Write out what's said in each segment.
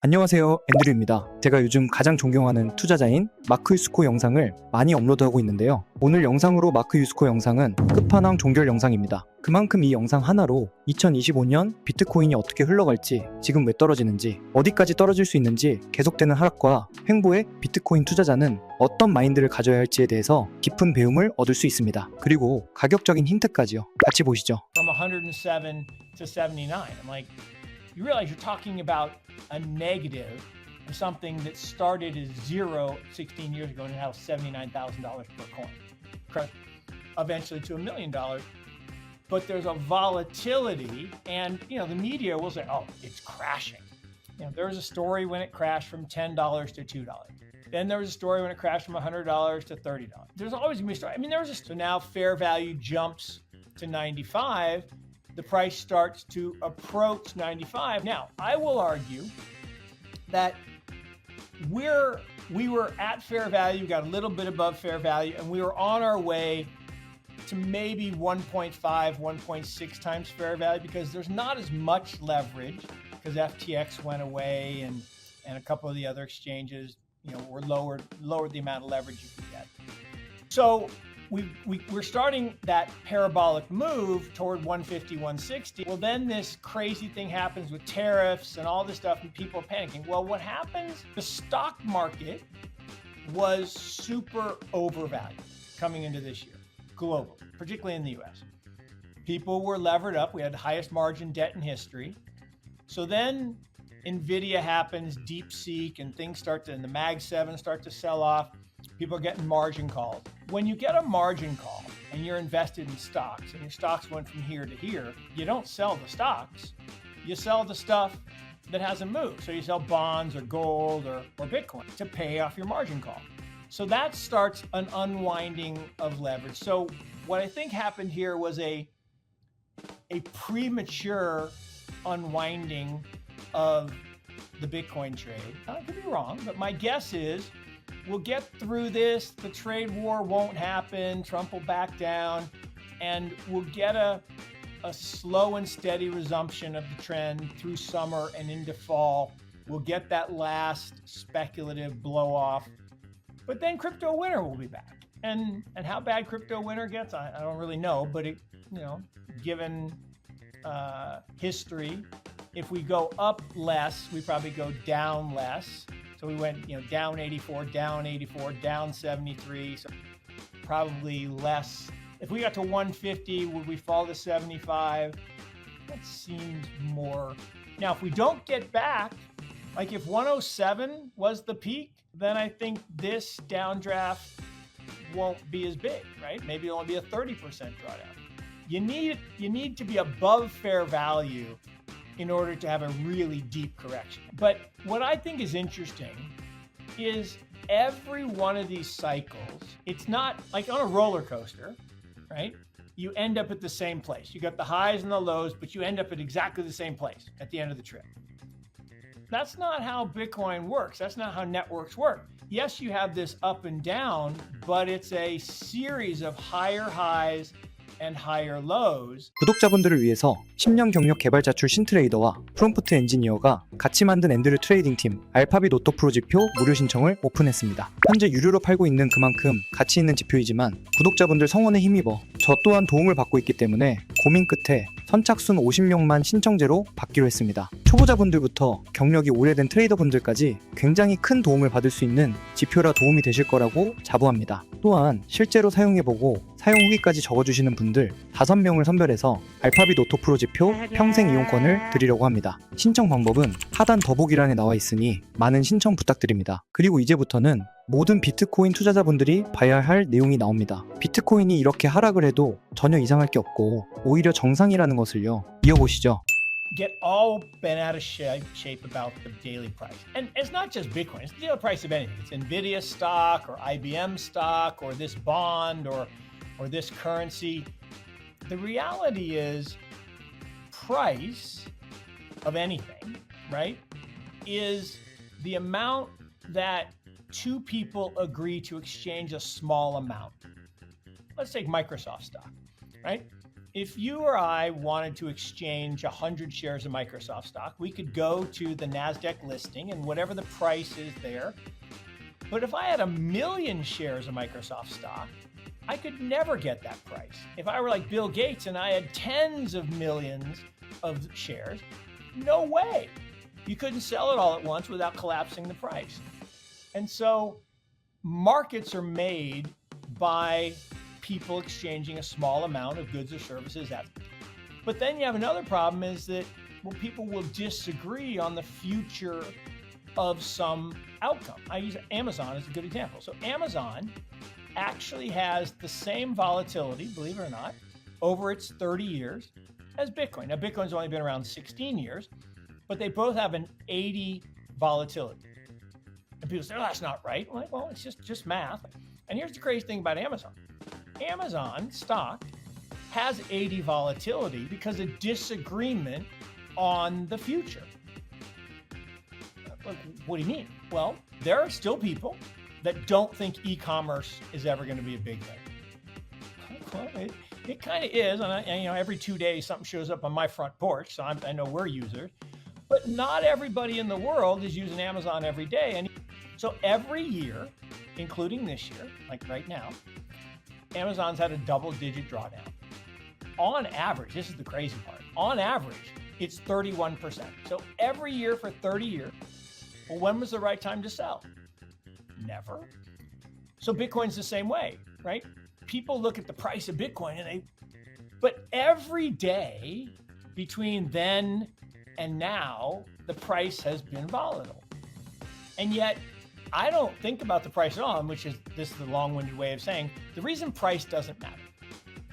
안녕하세요, 앤드류입니다. 제가 요즘 가장 존경하는 투자자인 마크 유스코 영상을 많이 업로드하고 있는데요. 오늘 영상으로 마크 유스코 영상은 끝판왕 종결 영상입니다. 그만큼 이 영상 하나로 2025년 비트코인이 어떻게 흘러갈지, 지금 왜 떨어지는지, 어디까지 떨어질 수 있는지, 계속되는 하락과 횡보의 비트코인 투자자는 어떤 마인드를 가져야 할지에 대해서 깊은 배움을 얻을 수 있습니다. 그리고 가격적인 힌트까지요. 같이 보시죠. From 107 to 79. I'm like, you realize you're talking about a negative of something that started as zero 16 years ago and now $79,000 per coin, eventually to $1 million. But there's a volatility, and the media will say, "Oh, it's crashing." There was a story when it crashed from $10 to $2. Then there was a story when it crashed from $100 to $30. There's always gonna be a story. I mean, so now fair value jumps to 95. The price starts to approach 95. Now, I will argue that we were at fair value, got a little bit above fair value, and we were on our way to maybe 1.5, 1.6 times fair value because there's not as much leverage because FTX went away and a couple of the other exchanges, were lowered the amount of leverage you could get. So we're starting that parabolic move toward 150, 160. Well, then this crazy thing happens with tariffs and all this stuff, and people are panicking. Well, what happens? The stock market was super overvalued coming into this year, globally, particularly in the US. People were levered up. We had the highest margin debt in history. So then NVIDIA happens, DeepSeek, and things and the Mag 7 start to sell off. People are getting margin calls. When you get a margin call and you're invested in stocks and your stocks went from here to here, you don't sell the stocks. You sell the stuff that hasn't moved. So you sell bonds or gold or Bitcoin to pay off your margin call. So that starts an unwinding of leverage. So what I think happened here was a premature unwinding of the Bitcoin trade. I could be wrong, but my guess is we'll get through this, the trade war won't happen, Trump will back down, and we'll get a slow and steady resumption of the trend through summer and into fall. We'll get that last speculative blow off, but then crypto winter will be back. And how bad crypto winter gets, I don't really know, but given history, if we go up less, we probably go down less. So we went, down 84, down 73. So probably less. If we got to 150, would we fall to 75? That seems more. Now, if we don't get back, like if 107 was the peak, then I think this downdraft won't be as big, right? Maybe it'll only be a 30% drawdown. You need to be above fair value in order to have a really deep correction. But what I think is interesting is every one of these cycles, it's not like on a roller coaster, right? You end up at the same place. You got the highs and the lows, but you end up at exactly the same place at the end of the trip. That's not how Bitcoin works. That's not how networks work. Yes, you have this up and down, but it's a series of higher highs and higher lows. 구독자분들을 위해서 10년 경력 개발자 출신 트레이더와 프롬프트 엔지니어가 같이 만든 앤드류 트레이딩 팀 알파빗 오토 프로 지표 무료 신청을 오픈했습니다. 현재 유료로 팔고 있는 그만큼 가치 있는 지표이지만 구독자분들 성원에 힘입어 저 또한 도움을 받고 있기 때문에 고민 끝에 선착순 50명만 신청제로 받기로 했습니다. 초보자분들부터 경력이 오래된 트레이더분들까지 굉장히 큰 도움을 받을 수 있는 지표라 도움이 되실 거라고 자부합니다. 또한 실제로 사용해보고 사용 후기까지 적어주시는 분들 5명을 선별해서 알파빗 오토 프로 지표 평생 이용권을 드리려고 합니다. 신청 방법은 하단 더보기란에 나와 있으니 많은 신청 부탁드립니다. 그리고 이제부터는 모든 비트코인 투자자분들이 봐야 할 내용이 나옵니다. 비트코인이 이렇게 하락을 해도 전혀 이상할 게 없고 오히려 정상이라는 것을요. 이어보시죠. Get all bent out of shape about the daily price. And it's not just Bitcoin, it's the daily price of anything. It's NVIDIA stock or IBM stock or this bond or this currency. The reality is price of anything, right, is the amount that two people agree to exchange a small amount. Let's take Microsoft stock, right? if you or I wanted to exchange 100 shares of Microsoft stock, we could go to the NASDAQ listing and whatever the price is there. But if I had 1,000,000 shares of Microsoft stock, I could never get that price. If I were like Bill Gates and I had tens of millions of shares, no way. You couldn't sell it all at once without collapsing the price. And so markets are made by people exchanging a small amount of goods or services. But then you have another problem is that, well, people will disagree on the future of some outcome. I use Amazon as a good example. So Amazon actually has the same volatility, believe it or not, over its 30 years as Bitcoin. Now, Bitcoin's only been around 16 years, but they both have an 80 volatility. And people say, oh, that's not right. I'm like, well, it's just math. And here's the crazy thing about Amazon. Amazon stock has 80 volatility because of disagreement on the future. What do you mean? Well, there are still people that don't think e-commerce is ever going to be a big thing. Well, it kind of is, and every 2 days something shows up on my front porch, so I know we're users. But not everybody in the world is using Amazon every day, and so every year, including this year, like right now, Amazon's had a double-digit drawdown. On average, this is the crazy part. On average, it's 31%. So every year for 30 years. Well, when was the right time to sell? Never. So Bitcoin's the same way, right? People look at the price of Bitcoin but every day between then and now, the price has been volatile. And yet, I don't think about the price at all, this is the long-winded way of saying, the reason price doesn't matter.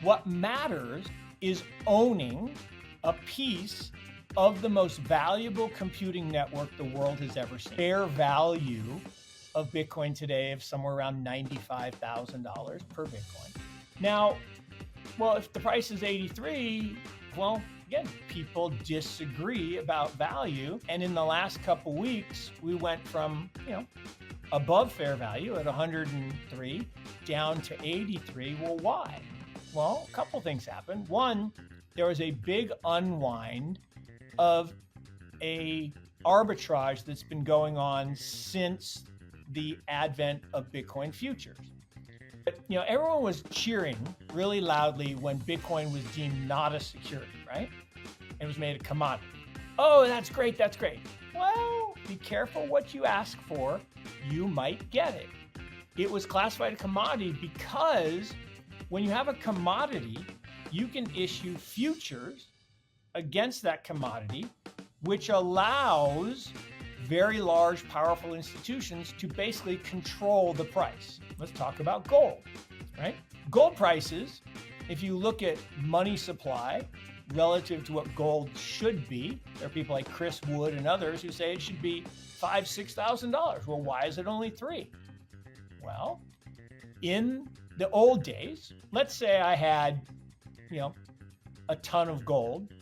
What matters is owning a piece of the most valuable computing network the world has ever seen. Fair value of Bitcoin today of somewhere around $95,000 per Bitcoin. Now, well, if the price is 83, well, again, people disagree about value. And in the last couple weeks, we went from, above fair value at 103 down to 83. Well, why? Well, a couple things happened. One, there was a big unwind of a arbitrage that's been going on since the advent of Bitcoin futures. But, everyone was cheering really loudly when Bitcoin was deemed not a security, right? It was made a commodity. Oh, that's great, that's great. Well, be careful what you ask for. You might get it. It was classified a commodity because when you have a commodity, you can issue futures against that commodity, which allows very large, powerful institutions to basically control the price. Let's talk about gold, right? Gold prices, if you look at money supply relative to what gold should be, there are people like Chris Wood and others who say it should be $5,000, $6,000. Well, why is it only $3,000? Well, in the old days, let's say I had, a ton of gold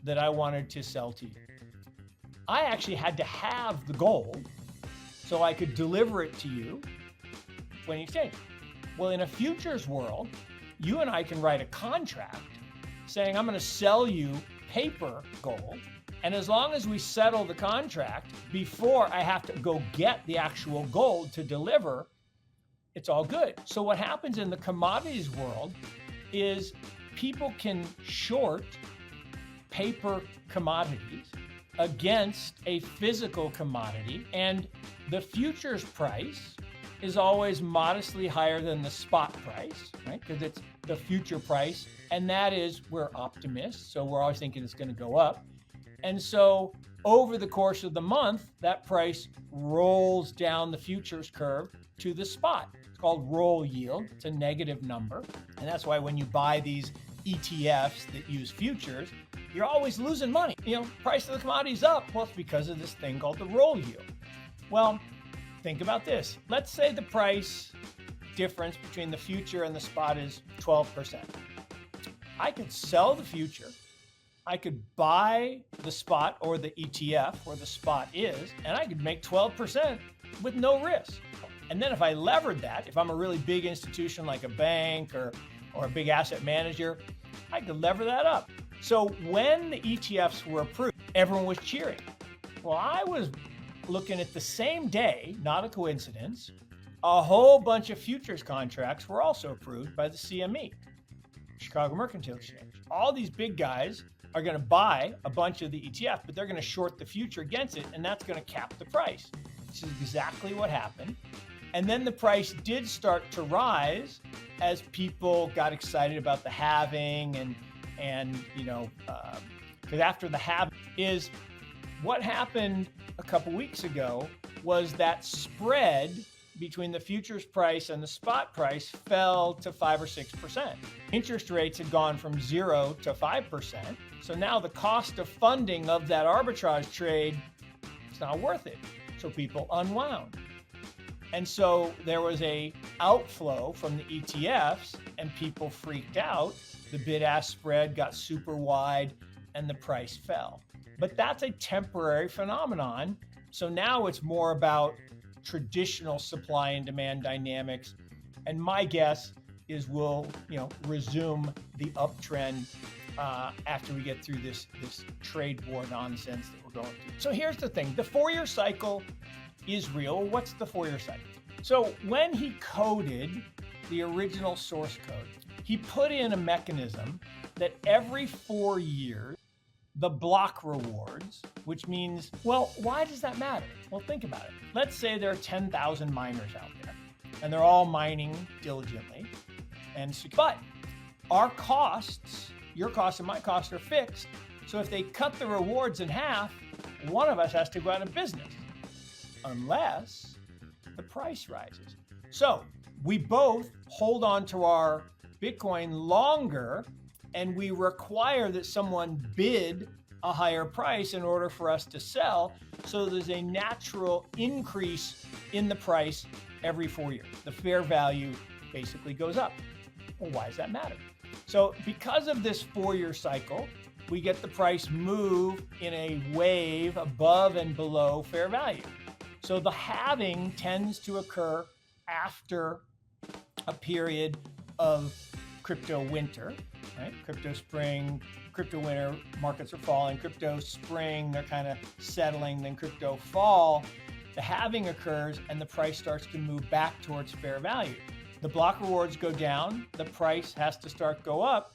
that I wanted to sell to you. I actually had to have the gold so I could deliver it to you when you exchange. Well, in a futures world, you and I can write a contract saying, I'm going to sell you paper gold. And as long as we settle the contract before I have to go get the actual gold to deliver, it's all good. So what happens in the commodities world is people can short paper commodities against a physical commodity, and the futures price is always modestly higher than the spot price, right? Because it's the future price, and that is, we're optimists, so we're always thinking it's going to go up. And so over the course of the month, that price rolls down the futures curve to the spot. It's called roll yield. It's a negative number. And that's why when you buy these ETFs that use futures, you're always losing money. Price of the commodity's up. Well, it's because of this thing called the roll yield. Well, think about this. Let's say the price difference between the future and the spot is 12%. I could sell the future. I could buy the spot or the ETF where the spot is, and I could make 12% with no risk. And then if I levered that, if I'm a really big institution like a bank or a big asset manager, I could lever that up. So when the ETFs were approved, everyone was cheering. Well, I was looking at the same day, not a coincidence, a whole bunch of futures contracts were also approved by the CME, Chicago Mercantile Exchange. All these big guys are going to buy a bunch of the ETF, but they're going to short the future against it, and that's going to cap the price, which is exactly what happened. And then the price did start to rise as people got excited about the halving and because after the halving is what happened a couple weeks ago was that spread between the futures price and the spot price fell to 5 or 6%. Interest rates had gone from 0 to 5%. So now the cost of funding of that arbitrage trade is not worth it. So people unwound. And so there was a outflow from the ETFs and people freaked out. The bid-ask spread got super wide and the price fell. But that's a temporary phenomenon. So now it's more about traditional supply and demand dynamics. And my guess is we'll resume the uptrend after we get through this trade war nonsense that we're going through. So here's the thing. The 4-year cycle is real. What's the 4-year cycle? So when he coded the original source code, he put in a mechanism that every 4 years, the block rewards, which means, well, why does that matter? Well, think about it. Let's say there are 10,000 miners out there, and they're all mining diligently. But our costs, your costs and my costs are fixed. So if they cut the rewards in half, one of us has to go out of business, unless the price rises. So we both hold on to our Bitcoin longer, and we require that someone bid a higher price in order for us to sell. So there's a natural increase in the price every 4 years. The fair value basically goes up. Well, why does that matter? So because of this 4-year cycle, we get the price move in a wave above and below fair value. So the halving tends to occur after a period of crypto winter, right? Crypto spring, crypto winter, markets are falling. Crypto spring, they're kind of settling. Then crypto fall, the halving occurs and the price starts to move back towards fair value. The block rewards go down, the price has to start go up,